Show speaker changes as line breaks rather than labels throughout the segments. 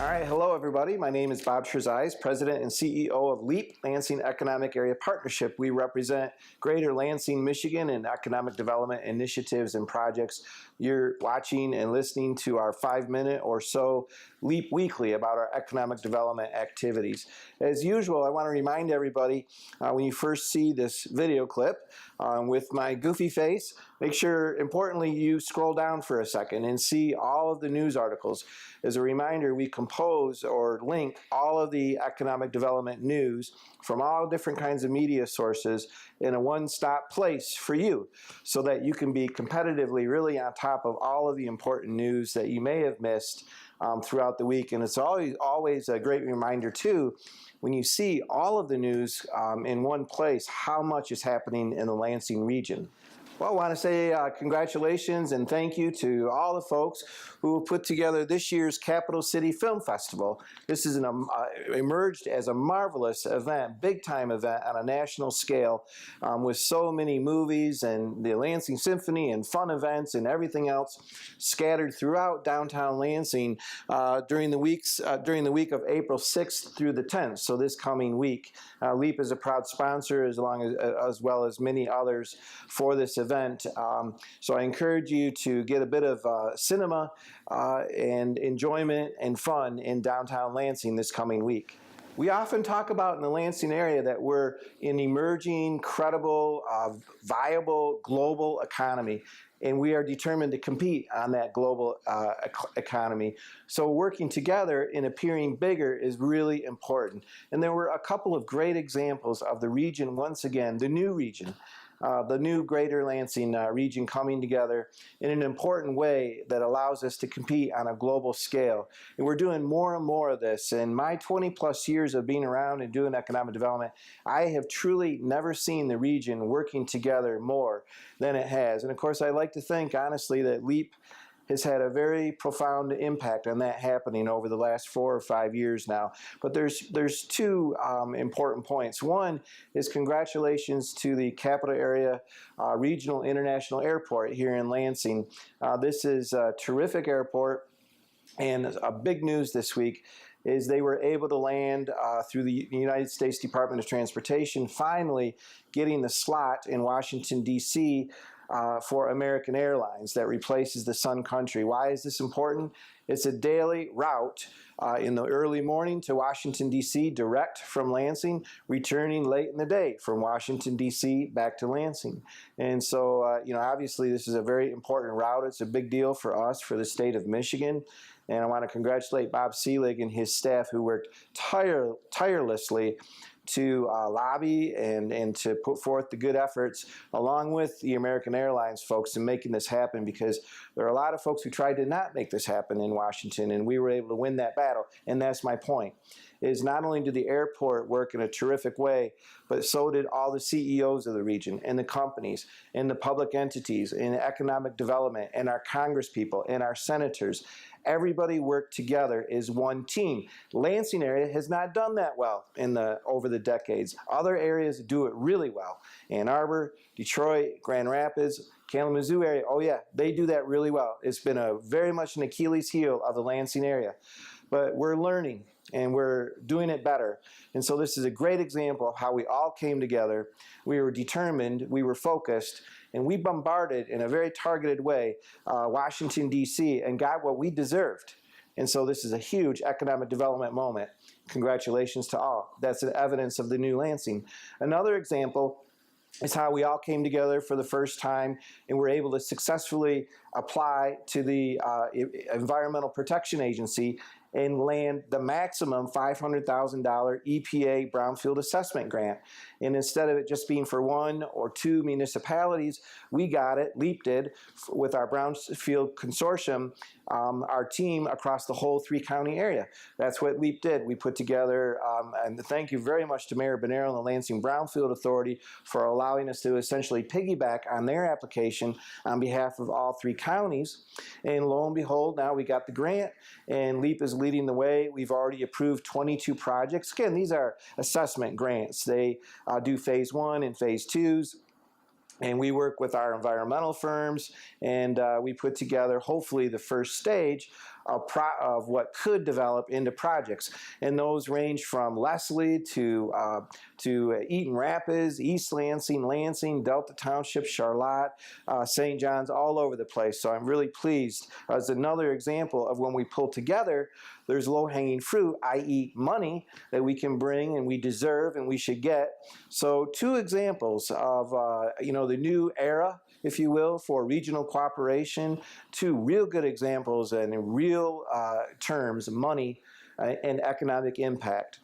All right, hello everybody. My name is Bob Trezise, President and CEO of LEAP, Lansing Economic Area Partnership. We represent Greater Lansing, Michigan and economic development initiatives and projects. You're watching and listening to our 5-minute or so LEAP Weekly about our economic development activities. As usual, I want to remind everybody when you first see this video clip with my goofy face, make sure, importantly, you scroll down for a second and see all of the news articles. As a reminder, we compose or link all of the economic development news from all different kinds of media sources in a one-stop place for you so that you can be competitively really on top of all of the important news that you may have missed throughout the week. And it's always a great reminder, too, when you see all of the news in one place, how much is happening in the Lansing region. Well, I want to say congratulations and thank you to all the folks who put together this year's Capital City Film Festival. This is emerged as a marvelous event, big-time event on a national scale with so many movies and the Lansing Symphony and fun events and everything else scattered throughout downtown Lansing during the week of April 6th through the 10th, so this coming week. LEAP is a proud sponsor as well as many others for this event. So I encourage you to get a bit of cinema and enjoyment and fun in downtown Lansing this coming week. We often talk about in the Lansing area that we're an emerging, credible, viable global economy, and we are determined to compete on that global economy. So working together and appearing bigger is really important. And there were a couple of great examples of the region, once again, the new region. The new Greater Lansing region coming together in an important way that allows us to compete on a global scale. And we're doing more and more of this. In my 20-plus years of being around and doing economic development, I have truly never seen the region working together more than it has. And of course, I like to think, honestly, that LEAP has had a very profound impact on that happening over the last 4 or 5 years now. But there's two important points. One is congratulations to the Capital Area Regional International Airport here in Lansing. This is a terrific airport, and a big news this week is they were able to land through the United States Department of Transportation, finally getting the slot in Washington, D.C., for American Airlines that replaces the Sun Country. Why is this important? It's a daily route in the early morning to Washington, D.C., direct from Lansing, returning late in the day from Washington, D.C., back to Lansing. And so, obviously this is a very important route. It's a big deal for us, for the state of Michigan. And I want to congratulate Bob Seelig and his staff who worked tirelessly to lobby and to put forth the good efforts along with the American Airlines folks in making this happen, because there are a lot of folks who tried to not make this happen in Washington, and we were able to win that battle. And that's my point, is not only did the airport work in a terrific way, but so did all the CEOs of the region and the companies and the public entities and economic development and our congresspeople and our senators. Everybody worked together as one team. Lansing area has not done that well over the decades. Other areas do it really well. Ann Arbor, Detroit, Grand Rapids, Kalamazoo area, oh yeah, they do that really well. It's been very much an Achilles heel of the Lansing area. But we're learning and we're doing it better. And so this is a great example of how we all came together. We were determined, we were focused, and we bombarded in a very targeted way Washington, D.C., and got what we deserved. And so this is a huge economic development moment. Congratulations to all. That's an evidence of the new Lansing. Another example is how we all came together for the first time and were able to successfully apply to the Environmental Protection Agency and land the maximum $500,000 EPA Brownfield Assessment Grant. And instead of it just being for 1 or 2 municipalities, we got it, LEAP did, with our Brownfield Consortium, our team across the whole 3-county area. That's what LEAP did. We put together, and thank you very much to Mayor Bonero and the Lansing Brownfield Authority for allowing us to essentially piggyback on their application on behalf of all 3 counties. And lo and behold, now we got the grant, and LEAP is leading the way. We've already approved 22 projects. Again, these are assessment grants. They do phase 1 and phase 2s. And we work with our environmental firms, and we put together, hopefully, the first stage of what could develop into projects. And those range from Leslie to Eaton Rapids, East Lansing, Lansing, Delta Township, Charlotte, St. John's, all over the place. So I'm really pleased as another example of when we pull together, there's low-hanging fruit, i.e. money that we can bring and we deserve and we should get. So two examples of the new era, if you will, for regional cooperation, two real good examples and in real terms, money and economic impact.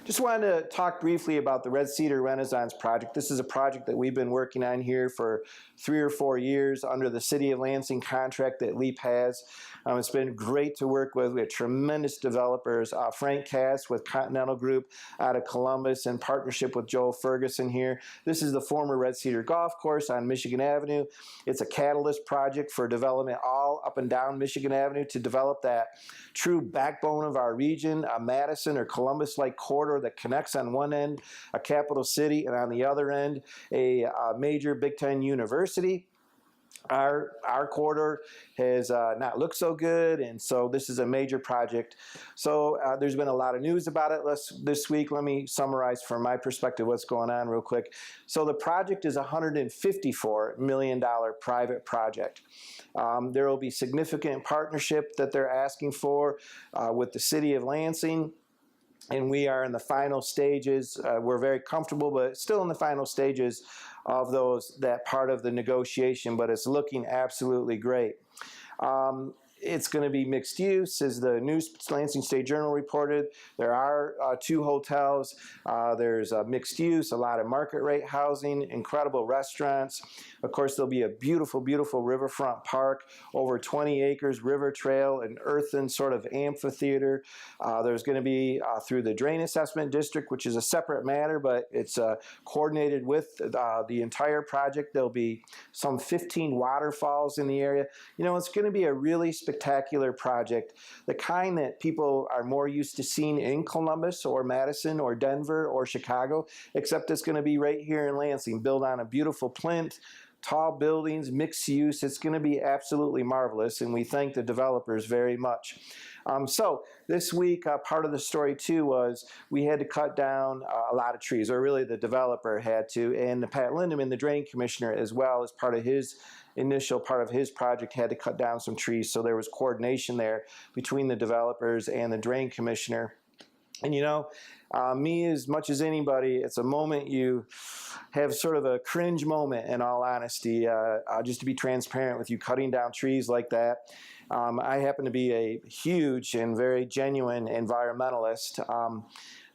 Just wanted to talk briefly about the Red Cedar Renaissance project. This is a project that we've been working on here for 3 or 4 years under the City of Lansing contract that LEAP has. It's been great to work with. We have tremendous developers. Frank Cass with Continental Group out of Columbus in partnership with Joel Ferguson here. This is the former Red Cedar Golf Course on Michigan Avenue. It's a catalyst project for development all up and down Michigan Avenue to develop that true backbone of our region, a Madison or Columbus-like corridor that connects on one end a capital city and on the other end a major Big Ten university. Our corridor has not looked so good, and so this is a major project. So there's been a lot of news about it this week. Let me summarize from my perspective what's going on real quick. So the project is a $154 million private project. There will be significant partnership that they're asking for with the City of Lansing. And we are in the final stages. We're very comfortable, but still in the final stages of that part of the negotiation, but it's looking absolutely great. It's going to be mixed use, as the New Lansing State Journal reported. There are 2 hotels. There's mixed use, a lot of market rate housing, incredible restaurants. Of course, there'll be a beautiful, beautiful riverfront park, over 20 acres, river trail, an earthen sort of amphitheater. There's going to be through the Drain Assessment District, which is a separate matter, but it's coordinated with the entire project. There'll be some 15 waterfalls in the area. You know, it's going to be a really spectacular project, the kind that people are more used to seeing in Columbus or Madison or Denver or Chicago, except it's going to be right here in Lansing, built on a beautiful plinth, tall buildings, mixed use. It's going to be absolutely marvelous, and we thank the developers very much. So this week, part of the story too was we had to cut down a lot of trees, or really the developer had to, and Pat Lindeman, the drain commissioner, as well as part of his initial part of his project, had to cut down some trees. So there was coordination there between the developers and the drain commissioner. And you know, me as much as anybody, it's a moment you have sort of a cringe moment, in all honesty, just to be transparent with you, cutting down trees like that. I happen to be a huge and very genuine environmentalist.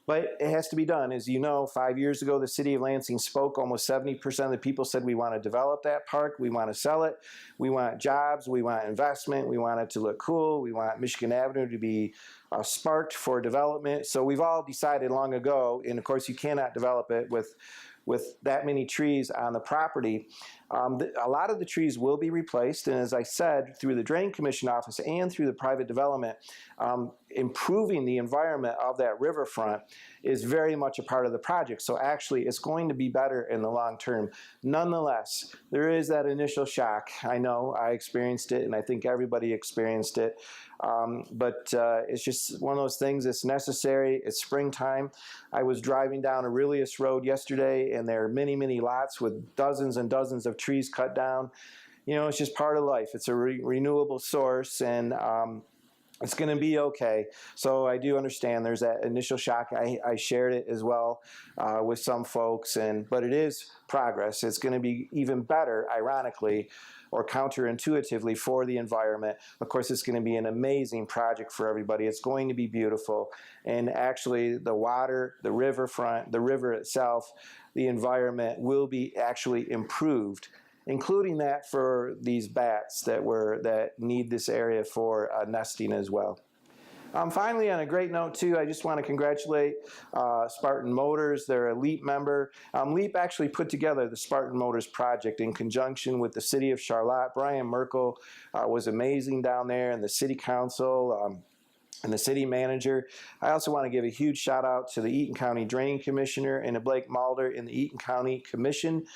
But it has to be done. As you know, 5 years ago, the City of Lansing spoke. Almost 70% of the people said we want to develop that park. We want to sell it. We want jobs. We want investment. We want it to look cool. We want Michigan Avenue to be sparked for development. So we've all decided long ago, and of course you cannot develop it with that many trees on the property. A lot of the trees will be replaced, and as I said, through the Drain Commission office and through the private development, improving the environment of that riverfront is very much a part of the project. So actually, it's going to be better in the long term. Nonetheless, there is that initial shock. I know I experienced it, and I think everybody experienced it. But it's just one of those things that's necessary. It's springtime. I was driving down Aurelius Road yesterday, and there are many, many lots with dozens and dozens of trees cut down. You know, it's just part of life. It's a renewable source, and it's going to be okay. So I do understand there's that initial shock. I shared it as well with some folks, but it is progress. It's going to be even better, ironically, or counterintuitively, for the environment. Of course, it's going to be an amazing project for everybody. It's going to be beautiful. And actually, the water, the riverfront, the river itself, the environment will be actually improved, including that for these bats that need this area for nesting as well. Finally, on a great note too, I just want to congratulate Spartan Motors. They're a LEAP member. LEAP actually put together the Spartan Motors project in conjunction with the City of Charlotte. Brian Merkel was amazing down there, and the City Council, and the city manager. I also want to give a huge shout out to the Eaton County Drain Commissioner and to Blake Mulder in the Eaton County Commission.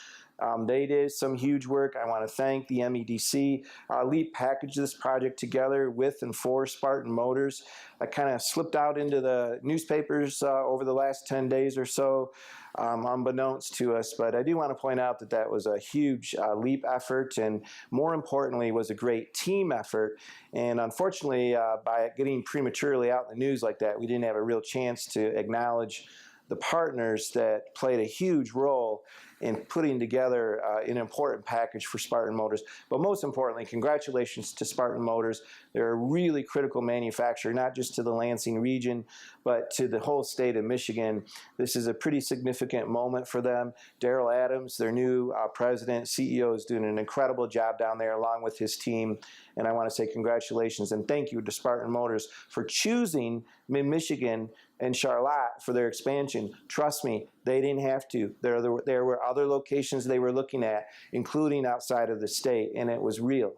They did some huge work. I want to thank the MEDC. LEAP packaged this project together with and for Spartan Motors. I kind of slipped out into the newspapers over the last 10 days or so, unbeknownst to us, but I do want to point out that that was a huge LEAP effort, and more importantly was a great team effort. And unfortunately, by getting prematurely out in the news like that, we didn't have a real chance to acknowledge the partners that played a huge role in putting together an important package for Spartan Motors. But most importantly, congratulations to Spartan Motors. They're a really critical manufacturer, not just to the Lansing region, but to the whole state of Michigan. This is a pretty significant moment for them. Daryl Adams, their new president, CEO, is doing an incredible job down there along with his team. And I want to say congratulations and thank you to Spartan Motors for choosing Michigan and Charlotte for their expansion. Trust me, they didn't have to. There were other locations they were looking at, including outside of the state, and it was real.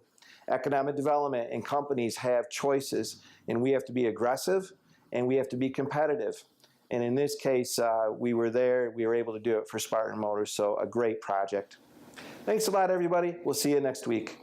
Economic development and companies have choices, and we have to be aggressive, and we have to be competitive. And in this case, we were there. We were able to do it for Spartan Motors, so a great project. Thanks a lot, everybody. We'll see you next week.